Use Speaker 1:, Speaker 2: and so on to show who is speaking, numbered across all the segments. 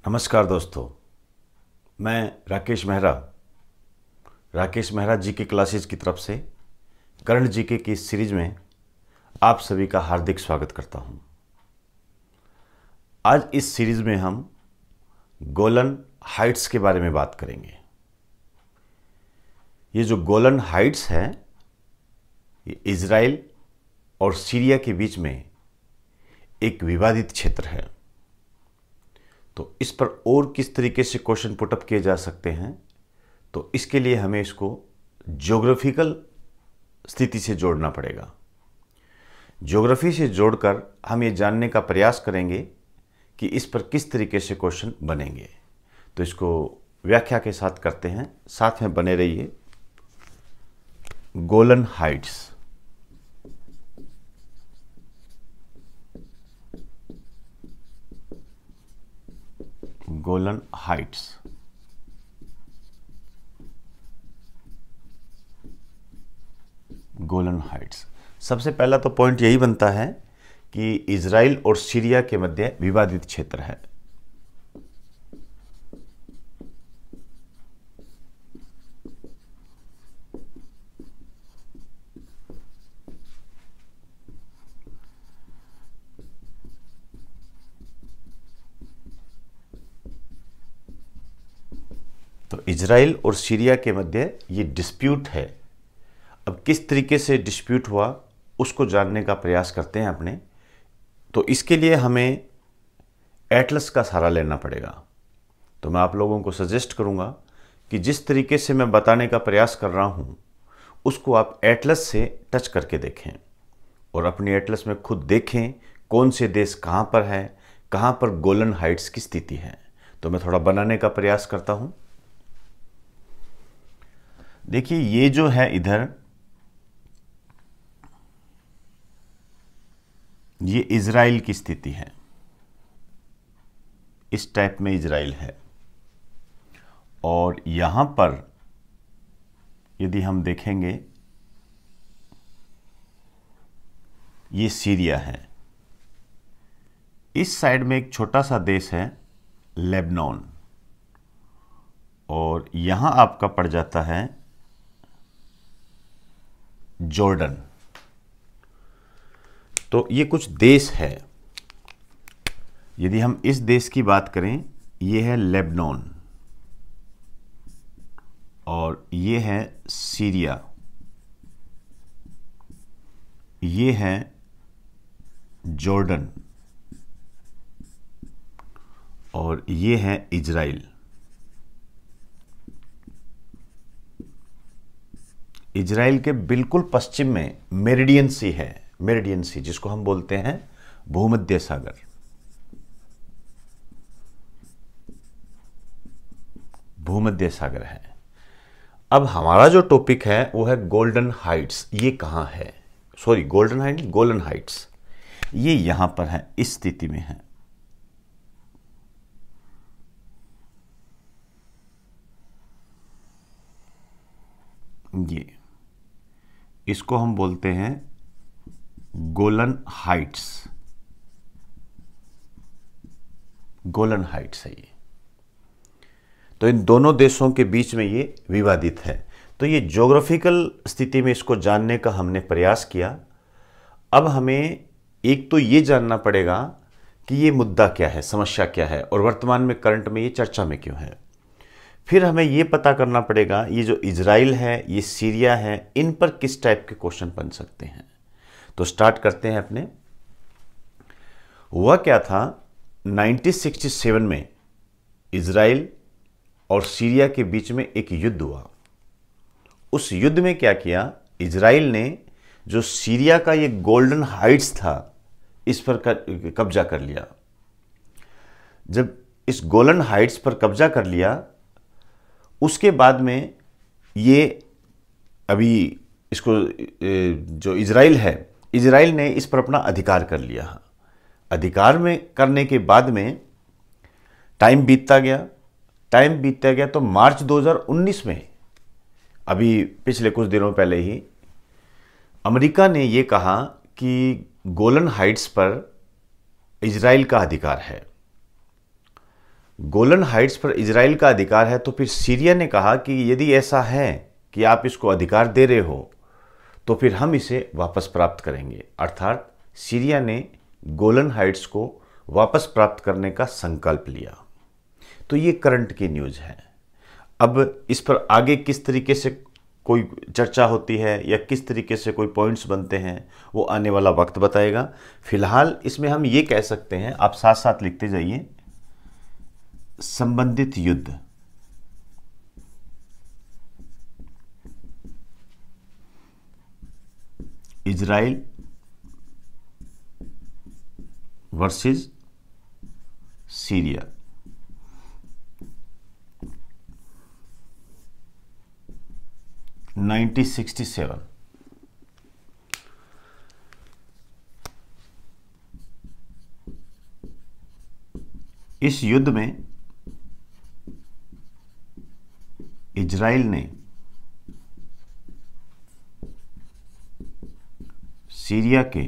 Speaker 1: नमस्कार दोस्तों, मैं राकेश मेहरा जी के क्लासेस की तरफ से करंट जीके की इस सीरीज में आप सभी का हार्दिक स्वागत करता हूं। आज इस सीरीज में हम गोलन हाइट्स के बारे में बात करेंगे। ये जो गोलन हाइट्स है ये इजराइल और सीरिया के बीच में एक विवादित क्षेत्र है। तो इस पर और किस तरीके से क्वेश्चन पुटअप किए जा सकते हैं, तो इसके लिए हमें इसको ज्योग्राफिकल स्थिति से जोड़ना पड़ेगा। ज्योग्राफी से जोड़कर हम ये जानने का प्रयास करेंगे कि इस पर किस तरीके से क्वेश्चन बनेंगे। तो इसको व्याख्या के साथ करते हैं, साथ में बने रहिए। Golan Heights, Golan Heights Golan Heights. सबसे पहला तो पॉइंट यही बनता है कि इजराइल और सीरिया के मध्य विवादित क्षेत्र है। तो इजराइल और सीरिया के मध्य ये डिस्प्यूट है। अब किस तरीके से डिस्प्यूट हुआ उसको जानने का प्रयास करते हैं अपने। तो इसके लिए हमें एटलस का सहारा लेना पड़ेगा। तो मैं आप लोगों को सजेस्ट करूंगा कि जिस तरीके से मैं बताने का प्रयास कर रहा हूं उसको आप एटलस से टच करके देखें और अपनी एटलस में खुद देखें कौन से देश कहां पर है, कहां पर गोलन हाइट्स की स्थिति है। तो मैं थोड़ा बनाने का प्रयास करता हूं। देखिए, ये जो है इधर, ये इजराइल की स्थिति है। इस टाइप में इजराइल है और यहां पर यदि हम देखेंगे ये सीरिया है। इस साइड में एक छोटा सा देश है लेबनान और यहां आपका पड़ जाता है जॉर्डन। तो ये कुछ देश है। यदि हम इस देश की बात करें, ये है लेबनान और ये है सीरिया, ये है जॉर्डन और ये है इजराइल। इजराइल के बिल्कुल पश्चिम में मेरिडियन सी है, मेरिडियन सी जिसको हम बोलते हैं भूमध्य सागर। भूमध्य सागर है। अब हमारा जो टॉपिक है वो है गोल्डन हाइट्स। ये कहां है? Sorry, golden height, Golan Heights ये यहां पर है, इस स्थिति में है। ये इसको हम बोलते हैं गोलन हाइट्स। गोलन हाइट्स है ये। तो इन दोनों देशों के बीच में ये विवादित है। तो ये ज्योग्राफिकल स्थिति में इसको जानने का हमने प्रयास किया। अब हमें एक तो ये जानना पड़ेगा कि ये मुद्दा क्या है, समस्या क्या है और वर्तमान में करंट में ये चर्चा में क्यों है। फिर हमें ये पता करना पड़ेगा ये जो इजराइल है, ये सीरिया है, इन पर किस टाइप के क्वेश्चन बन सकते हैं। तो स्टार्ट करते हैं अपने। हुआ क्या था, 1967 में इजराइल और सीरिया के बीच में एक युद्ध हुआ। उस युद्ध में क्या किया, इजराइल ने जो सीरिया का ये गोल्डन हाइट्स था इस पर कब्जा कर लिया। जब इस गोल्डन हाइट्स पर कब्जा कर लिया उसके बाद में ये अभी इसको जो इजराइल है, इजराइल ने इस पर अपना अधिकार कर लिया। अधिकार में करने के बाद में टाइम बीतता गया तो मार्च 2019 में, अभी पिछले कुछ दिनों पहले ही, अमेरिका ने ये कहा कि गोलन हाइट्स पर इजराइल का अधिकार है। गोलन हाइट्स पर इजराइल का अधिकार है, तो फिर सीरिया ने कहा कि यदि ऐसा है कि आप इसको अधिकार दे रहे हो तो फिर हम इसे वापस प्राप्त करेंगे। अर्थात सीरिया ने गोलन हाइट्स को वापस प्राप्त करने का संकल्प लिया। तो ये करंट की न्यूज़ है। अब इस पर आगे किस तरीके से कोई चर्चा होती है या किस तरीके से कोई पॉइंट्स बनते हैं वो आने वाला वक्त बताएगा। फिलहाल इसमें हम ये कह सकते हैं, आप साथ साथ लिखते जाइए, संबंधित युद्ध, इजराइल वर्सेस सीरिया। (1967) इस युद्ध में इजराइल ने सीरिया के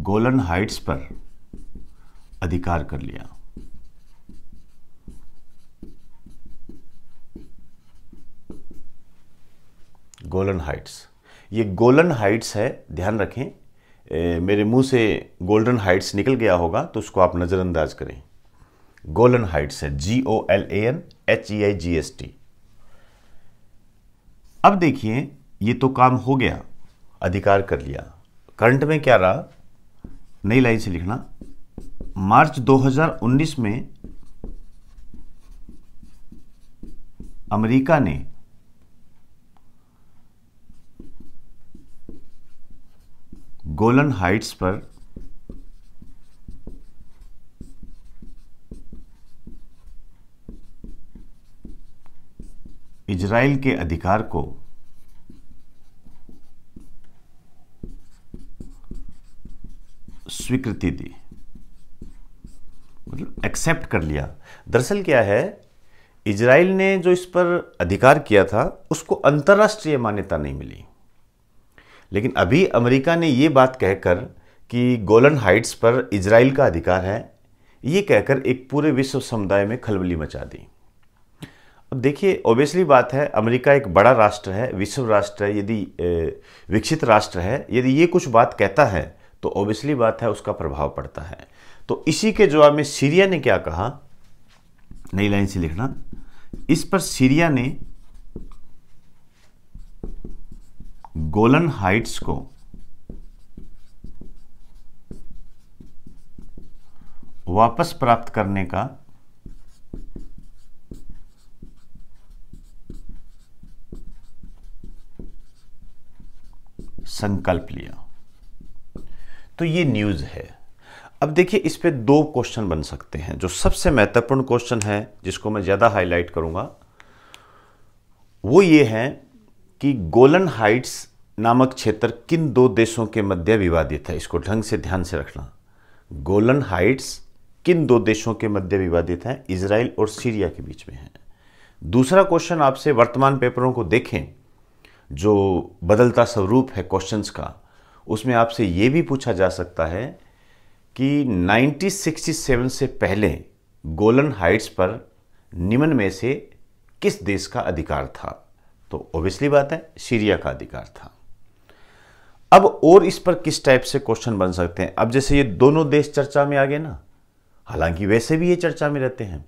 Speaker 1: गोलन हाइट्स पर अधिकार कर लिया। गोलन हाइट्स, ये गोलन हाइट्स है, ध्यान रखें। मेरे मुंह से गोल्डन हाइट्स निकल गया होगा तो उसको आप नज़रअंदाज करें। गोलन हाइट्स है GOLANHEIGST। अब देखिए, ये तो काम हो गया, अधिकार कर लिया। करंट में क्या रहा, नई लाइन से लिखना। मार्च 2019 में अमेरिका ने गोलन हाइट्स पर इजराइल के अधिकार को स्वीकृति दी, मतलब एक्सेप्ट कर लिया। दरअसल क्या है, इजराइल ने जो इस पर अधिकार किया था उसको अंतर्राष्ट्रीय मान्यता नहीं मिली, लेकिन अभी अमेरिका ने ये बात कहकर कि गोलन हाइट्स पर इजराइल का अधिकार है, ये कहकर एक पूरे विश्व समुदाय में खलबली मचा दी। अब देखिए, ऑब्वियसली बात है, अमेरिका एक बड़ा राष्ट्र है, विश्व राष्ट्र है, यदि विकसित राष्ट्र है, यदि ये कुछ बात कहता है तो ऑब्वियसली बात है उसका प्रभाव पड़ता है। तो इसी के जवाब में सीरिया ने क्या कहा, नई लाइन से लिखना। इस पर सीरिया ने गोलन हाइट्स को वापस प्राप्त करने का संकल्प लिया। तो ये न्यूज़ है। अब देखिए, इस पे दो क्वेश्चन बन सकते हैं। जो सबसे महत्वपूर्ण क्वेश्चन है, जिसको मैं ज़्यादा हाईलाइट करूंगा, वो ये है कि गोलन हाइट्स नामक क्षेत्र किन दो देशों के मध्य विवादित है। इसको ढंग से ध्यान से रखना। गोलन हाइट्स किन दो देशों के मध्य विवादित है, इजराइल और सीरिया के बीच में है। दूसरा क्वेश्चन आपसे वर्तमान पेपरों को देखें, जो बदलता स्वरूप है क्वेश्चंस का, उसमें आपसे ये भी पूछा जा सकता है कि 1967 से पहले गोलन हाइट्स पर निम्न में से किस देश का अधिकार था। तो ऑब्वियसली बात है, सीरिया का अधिकार था। अब और इस पर किस टाइप से क्वेश्चन बन सकते हैं। अब जैसे ये दोनों देश चर्चा में आ गए ना, हालांकि वैसे भी ये चर्चा में रहते हैं।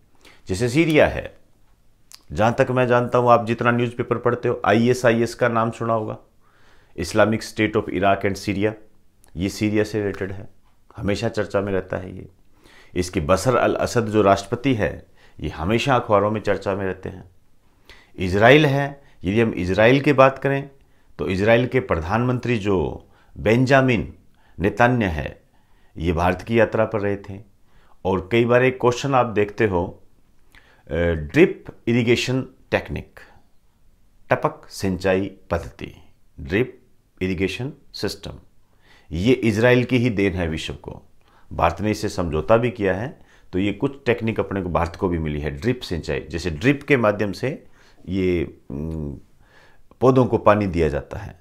Speaker 1: जैसे सीरिया है, जहां तक मैं जानता हूं, आप जितना न्यूज़पेपर पढ़ते हो, ISIS का नाम सुना होगा, Islamic state of Iraq and Syria. ये सीरिया से रिलेटेड है, हमेशा चर्चा में रहता है ये। इसकी बशर अल असद जो राष्ट्रपति है, ये हमेशा अखबारों में चर्चा में रहते हैं। इजराइल है, यदि हम इजराइल की बात करें तो इजराइल के प्रधानमंत्री जो बेंजामिन नेतन्याहू है, ये भारत की यात्रा पर रहे थे। और कई बार एक क्वेश्चन आप देखते हो, ड्रिप इरिगेशन टेक्निक, टपक सिंचाई पद्धति, ड्रिप इरिगेशन सिस्टम, ये इजराइल की ही देन है विश्व को। भारत ने इससे समझौता भी किया है, तो ये कुछ टेक्निक अपने को भारत को भी मिली है। ड्रिप सिंचाई, जैसे ड्रिप के माध्यम से ये पौधों को पानी दिया जाता है।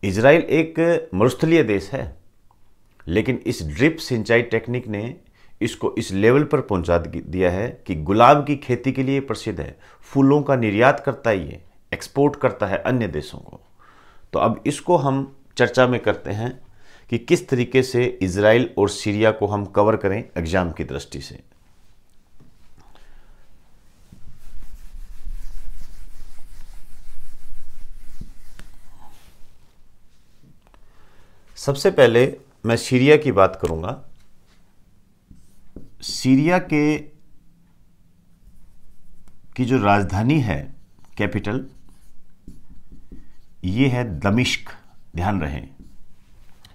Speaker 1: इजराइल एक मरुस्थलीय देश है, लेकिन इस ड्रिप सिंचाई टेक्निक ने इसको इस लेवल पर पहुंचा दिया है कि गुलाब की खेती के लिए प्रसिद्ध है। फूलों का निर्यात करता है, ये एक्सपोर्ट करता है अन्य देशों को। तो अब इसको हम चर्चा में करते हैं कि किस तरीके से इजराइल और सीरिया को हम कवर करें एग्जाम की दृष्टि से। सबसे पहले मैं सीरिया की बात करूंगा। सीरिया की जो राजधानी है, कैपिटल, ये है दमिश्क। ध्यान रहे,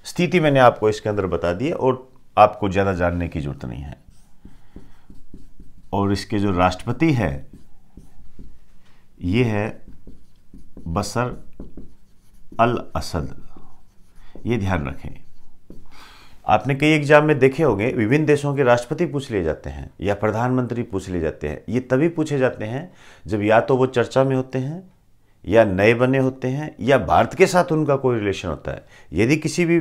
Speaker 1: स्थिति मैंने आपको इसके अंदर बता दी है और आपको ज़्यादा जानने की जरूरत नहीं है। और इसके जो राष्ट्रपति है ये है बशर अल असद। ये ध्यान रखें। आपने कई एग्जाम में देखे होंगे, विभिन्न देशों के राष्ट्रपति पूछ लिए जाते हैं या प्रधानमंत्री पूछ लिए जाते हैं। ये तभी पूछे जाते हैं जब या तो वो चर्चा में होते हैं या नए बने होते हैं या भारत के साथ उनका कोई रिलेशन होता है। यदि किसी भी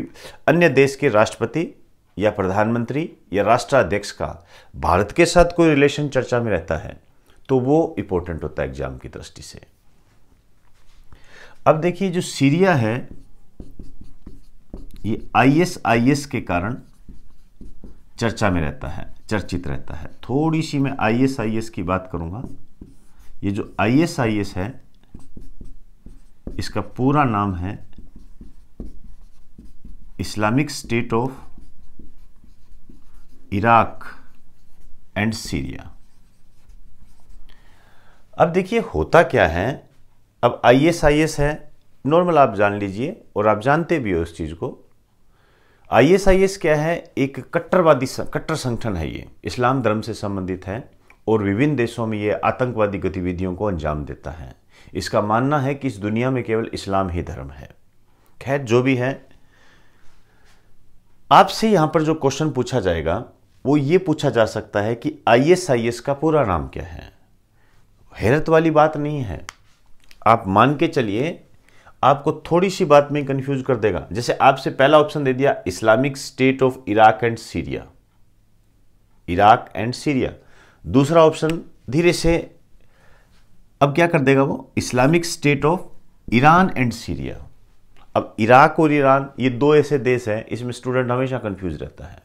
Speaker 1: अन्य देश के राष्ट्रपति या प्रधानमंत्री या राष्ट्राध्यक्ष का भारत के साथ कोई रिलेशन चर्चा में रहता है तो वो इंपॉर्टेंट होता है एग्जाम की दृष्टि से। अब देखिए, जो सीरिया है ये ISIS के कारण चर्चा में रहता है, चर्चित रहता है। थोड़ी सी मैं ISIS की बात करूंगा। ये जो ISIS है इसका पूरा नाम है Islamic state of Iraq and Syria. अब देखिए होता क्या है। अब ISIS है, नॉर्मल आप जान लीजिए और आप जानते भी हो इस चीज को। ISIS क्या है? एक कट्टर संगठन है। ये इस्लाम धर्म से संबंधित है और विभिन्न देशों में ये आतंकवादी गतिविधियों को अंजाम देता है। इसका मानना है कि इस दुनिया में केवल इस्लाम ही धर्म है। खैर, जो भी है, आपसे यहां पर जो क्वेश्चन पूछा जाएगा वो ये पूछा जा सकता है कि ISIS का पूरा नाम क्या है। हैरत वाली बात नहीं है, आप मान के चलिए आपको थोड़ी सी बात में कंफ्यूज कर देगा। जैसे आपसे पहला ऑप्शन दे दिया Islamic state of Iraq and Syria, Iraq and Syria. दूसरा ऑप्शन धीरे से अब क्या कर देगा वो, Islamic state of Iran and Syria. अब इराक और ईरान ये दो ऐसे देश हैं, इसमें स्टूडेंट हमेशा कंफ्यूज रहता है।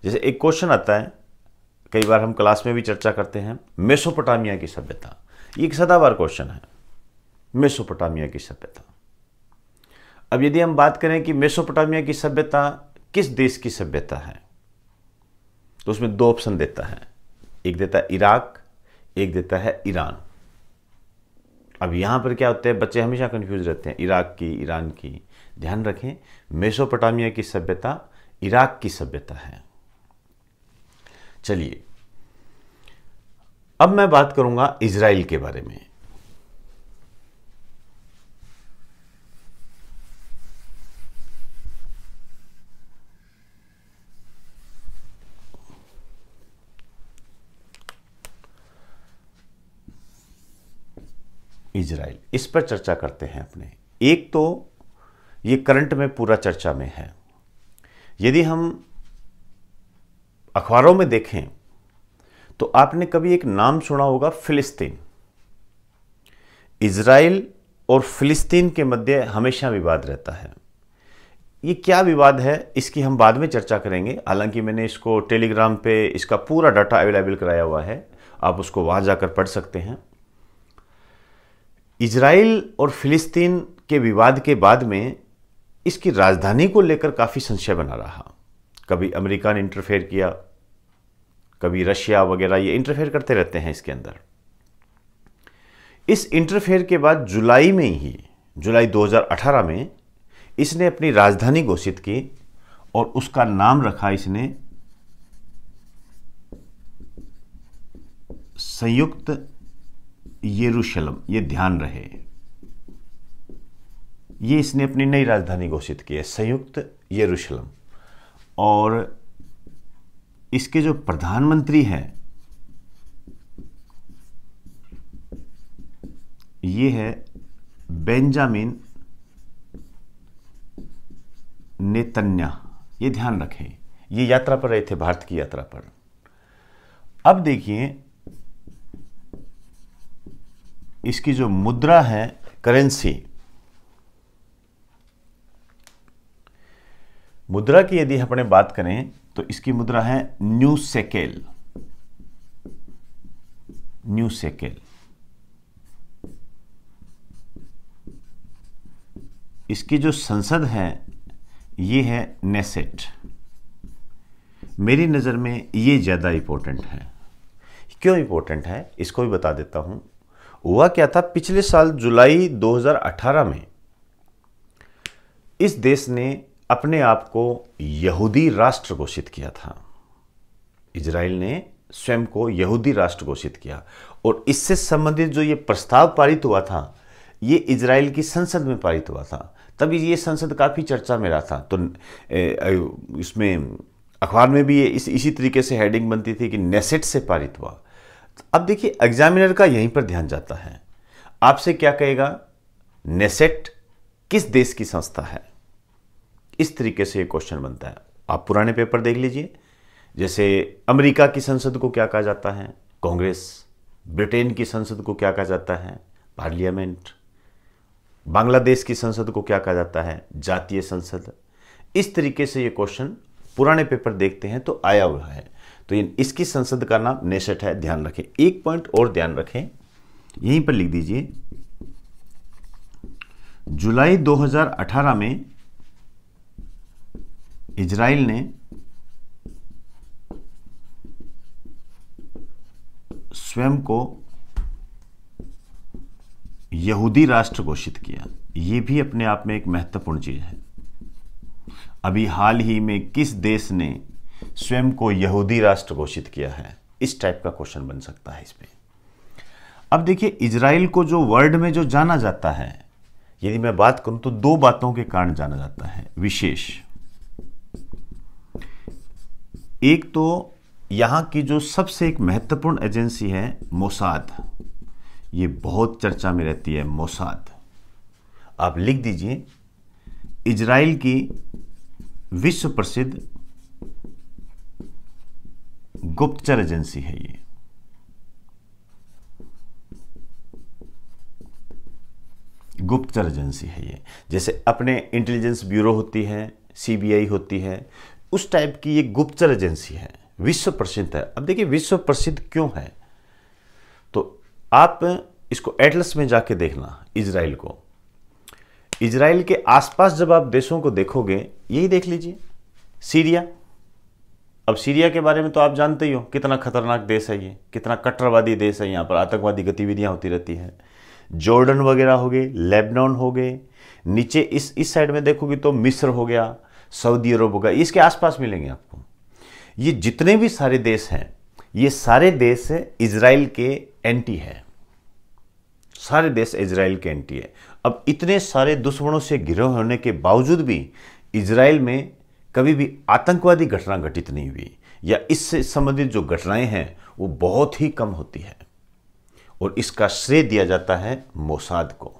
Speaker 1: जैसे एक क्वेश्चन आता है, कई बार हम क्लास में भी चर्चा करते हैं, मेसोपोटामिया की सभ्यता। ये एक सदाबहार क्वेश्चन है, मेसोपोटामिया की सभ्यता। अब यदि हम बात करें कि मेसोपोटामिया की सभ्यता किस देश की सभ्यता है, तो उसमें दो ऑप्शन देता है, एक देता है इराक, एक देता है ईरान। अब यहां पर क्या होता है, बच्चे हमेशा कंफ्यूज रहते हैं, इराक की, ईरान की। ध्यान रखें, मेसोपोटामिया की सभ्यता इराक की सभ्यता है। चलिए, अब मैं बात करूंगा इजराइल के बारे में। इजराइल, इस पर चर्चा करते हैं अपने। एक तो ये करंट में पूरा चर्चा में है। यदि हम अखबारों में देखें तो आपने कभी एक नाम सुना होगा, फिलिस्तीन। इजराइल और फिलिस्तीन के मध्य हमेशा विवाद रहता है। ये क्या विवाद है इसकी हम बाद में चर्चा करेंगे। हालांकि मैंने इसको टेलीग्राम पे इसका पूरा डाटा अवेलेबल कराया हुआ है, आप उसको वहां जाकर पढ़ सकते हैं। इजराइल और फिलिस्तीन के विवाद के बाद में इसकी राजधानी को लेकर काफी संशय बना रहा। कभी अमेरिका ने इंटरफेयर किया, कभी रशिया वगैरह, ये इंटरफेयर करते रहते हैं इसके अंदर। इस इंटरफेयर के बाद जुलाई 2018 में इसने अपनी राजधानी घोषित की और उसका नाम रखा इसने संयुक्त यरूशलेम। ये ध्यान रहे, ये इसने अपनी नई राजधानी घोषित की है, संयुक्त यरूशलेम। और इसके जो प्रधानमंत्री हैं ये है बेंजामिन नेतन्याहू। ये ध्यान रखें, ये यात्रा पर रहे थे, भारत की यात्रा पर। अब देखिए इसकी जो मुद्रा है, करेंसी, मुद्रा की यदि अपने बात करें तो इसकी मुद्रा है न्यू शेकेल। New shekel. इसकी जो संसद है ये है नेसेट। मेरी नज़र में ये ज़्यादा इंपॉर्टेंट है। क्यों इंपॉर्टेंट है इसको भी बता देता हूं। हुआ क्या था, पिछले साल जुलाई 2018 में इस देश ने अपने आप को यहूदी राष्ट्र घोषित किया था। इजराइल ने स्वयं को यहूदी राष्ट्र घोषित किया और इससे संबंधित जो ये प्रस्ताव पारित हुआ था ये इजराइल की संसद में पारित हुआ था। तभी ये संसद काफ़ी चर्चा में रहा था। तो इसमें अखबार में भी ये इसी तरीके से हेडिंग बनती थी कि नेसेट से पारित हुआ। अब देखिए एग्जामिनर का यहीं पर ध्यान जाता है, आपसे क्या कहेगा, नेसेट किस देश की संस्था है, इस तरीके से ये क्वेश्चन बनता है। आप पुराने पेपर देख लीजिए, जैसे अमेरिका की संसद को क्या कहा जाता है, कांग्रेस। ब्रिटेन की संसद को क्या कहा जाता है, पार्लियामेंट। बांग्लादेश की संसद को क्या कहा जाता है, जातीय संसद। इस तरीके से ये क्वेश्चन पुराने पेपर देखते हैं तो आया हुआ है। तो इसकी संसद का नाम नेसेट है, ध्यान रखें। एक पॉइंट और ध्यान रखें, यहीं पर लिख दीजिए, जुलाई 2018 में इजराइल ने स्वयं को यहूदी राष्ट्र घोषित किया। यह भी अपने आप में एक महत्वपूर्ण चीज है। अभी हाल ही में किस देश ने स्वयं को यहूदी राष्ट्र घोषित किया है, इस टाइप का क्वेश्चन बन सकता है इसमें। अब देखिए इजराइल को जो वर्ल्ड में जो जाना जाता है, यदि मैं बात करूं तो दो बातों के कारण जाना जाता है विशेष। एक तो यहां की जो सबसे एक महत्वपूर्ण एजेंसी है मोसाद, ये बहुत चर्चा में रहती है मोसाद। आप लिख दीजिए, इजराइल की विश्व प्रसिद्ध गुप्तचर एजेंसी है ये। गुप्तचर एजेंसी है ये, जैसे अपने इंटेलिजेंस ब्यूरो होती है, सीबीआई होती है, उस टाइप की ये गुप्तचर एजेंसी है, विश्व प्रसिद्ध है। अब देखिए विश्व प्रसिद्ध क्यों है, तो आप इसको एटलस में जाके देखना इजराइल को। इजराइल के आसपास जब आप देशों को देखोगे, यही देख लीजिए सीरिया। अब सीरिया के बारे में तो आप जानते ही हो, कितना खतरनाक देश है ये, कितना कट्टरवादी देश है, यहाँ पर आतंकवादी गतिविधियां होती रहती हैं। जॉर्डन वगैरह हो गए, लेबनान हो गए, नीचे इस साइड में देखोगे तो मिस्र हो गया, सऊदी अरब हो गया, इसके आसपास मिलेंगे आपको। ये जितने भी सारे देश हैं, ये सारे देश इजराइल के एंटी है, सारे देश इजराइल के एंटी है। अब इतने सारे दुश्मनों से घिरे होने के बावजूद भी इजराइल में कभी भी आतंकवादी घटना घटित नहीं हुई, या इससे संबंधित जो घटनाएं हैं वो बहुत ही कम होती है, और इसका श्रेय दिया जाता है मोसाद को,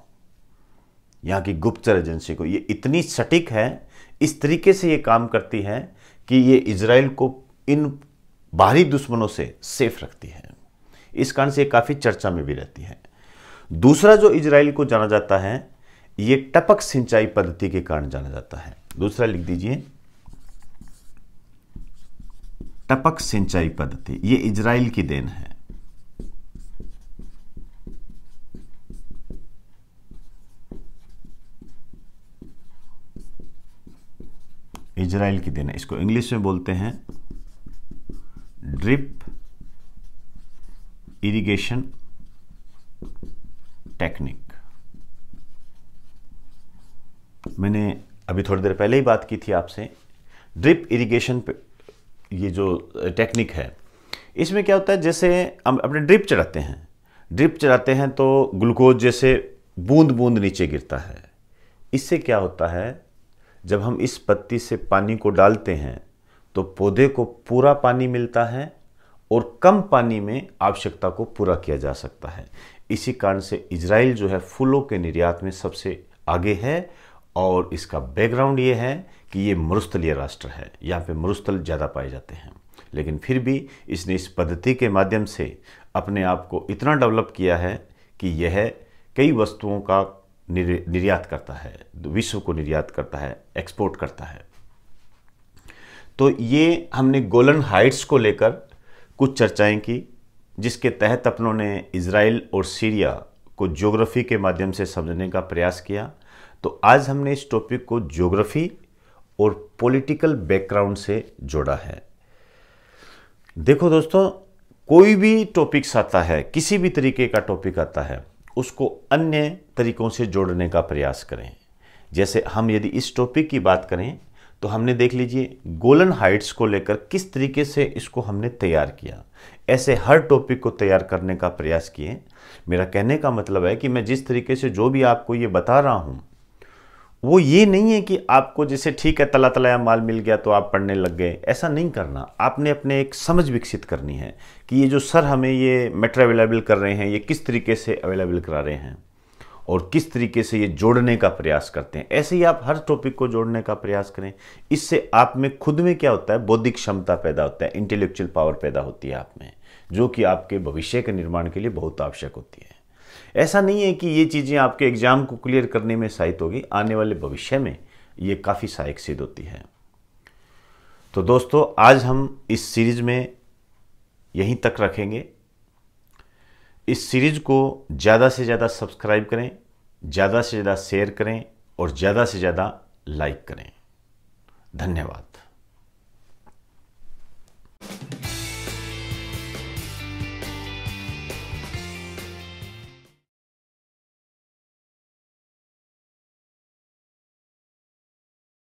Speaker 1: यहाँ की गुप्तचर एजेंसी को। ये इतनी सटीक है, इस तरीके से ये काम करती है कि ये इजराइल को इन बाहरी दुश्मनों से सेफ रखती है। इस कारण से ये काफ़ी चर्चा में भी रहती है। दूसरा जो इजराइल को जाना जाता है, ये टपक सिंचाई पद्धति के कारण जाना जाता है। दूसरा लिख दीजिए, टपक सिंचाई पद्धति, ये इजराइल की देन है। इजराइल की देन है, इसको इंग्लिश में बोलते हैं ड्रिप इरिगेशन टेक्निक। मैंने अभी थोड़ी देर पहले ही बात की थी आपसे। ड्रिप इरिगेशन पे ये जो टेक्निक है, इसमें क्या होता है, जैसे हम अपने ड्रिप चलाते हैं तो ग्लूकोज जैसे बूंद बूंद नीचे गिरता है। इससे क्या होता है, जब हम इस पत्ती से पानी को डालते हैं तो पौधे को पूरा पानी मिलता है और कम पानी में आवश्यकता को पूरा किया जा सकता है। इसी कारण से इजराइल जो है फूलों के निर्यात में सबसे आगे है और इसका बैकग्राउंड ये है कि ये मरुस्थलीय राष्ट्र है, यहाँ पे मरुस्थल ज़्यादा पाए जाते हैं, लेकिन फिर भी इसने इस पद्धति के माध्यम से अपने आप को इतना डेवलप किया है कि यह कई वस्तुओं का निर्यात करता है, विश्व को निर्यात करता है, एक्सपोर्ट करता है। तो ये हमने गोलन हाइट्स को लेकर कुछ चर्चाएं की, जिसके तहत अपनों ने इजराइल और सीरिया को ज्योग्राफी के माध्यम से समझने का प्रयास किया। तो आज हमने इस टॉपिक को ज्योग्राफी और पॉलिटिकल बैकग्राउंड से जोड़ा है। देखो दोस्तों, कोई भी टॉपिक्स आता है, किसी भी तरीके का टॉपिक आता है, उसको अन्य तरीकों से जोड़ने का प्रयास करें। जैसे हम यदि इस टॉपिक की बात करें तो हमने देख लीजिए गोलन हाइट्स को लेकर किस तरीके से इसको हमने तैयार किया। ऐसे हर टॉपिक को तैयार करने का प्रयास किए। मेरा कहने का मतलब है कि मैं जिस तरीके से जो भी आपको ये बता रहा हूँ, वो ये नहीं है कि आपको जैसे ठीक है तला तलाया माल मिल गया तो आप पढ़ने लग गए, ऐसा नहीं करना। आपने अपने एक समझ विकसित करनी है कि ये जो सर हमें ये मैटर अवेलेबल कर रहे हैं, ये किस तरीके से अवेलेबल करा रहे हैं और किस तरीके से ये जोड़ने का प्रयास करते हैं। ऐसे ही आप हर टॉपिक को जोड़ने का प्रयास करें। इससे आप में खुद में क्या होता है, बौद्धिक क्षमता पैदा होता है, इंटेलेक्चुअल पावर पैदा होती है आप में, जो कि आपके भविष्य के निर्माण के लिए बहुत आवश्यक होती है। ऐसा नहीं है कि ये चीज़ें आपके एग्जाम को क्लियर करने में सहायक होगी, आने वाले भविष्य में ये काफ़ी सहायक सिद्ध होती है। तो दोस्तों, आज हम इस सीरीज में यहीं तक रखेंगे। इस सीरीज को ज़्यादा से ज़्यादा सब्सक्राइब करें, ज़्यादा से ज़्यादा शेयर करें और ज़्यादा से ज़्यादा लाइक करें। धन्यवाद।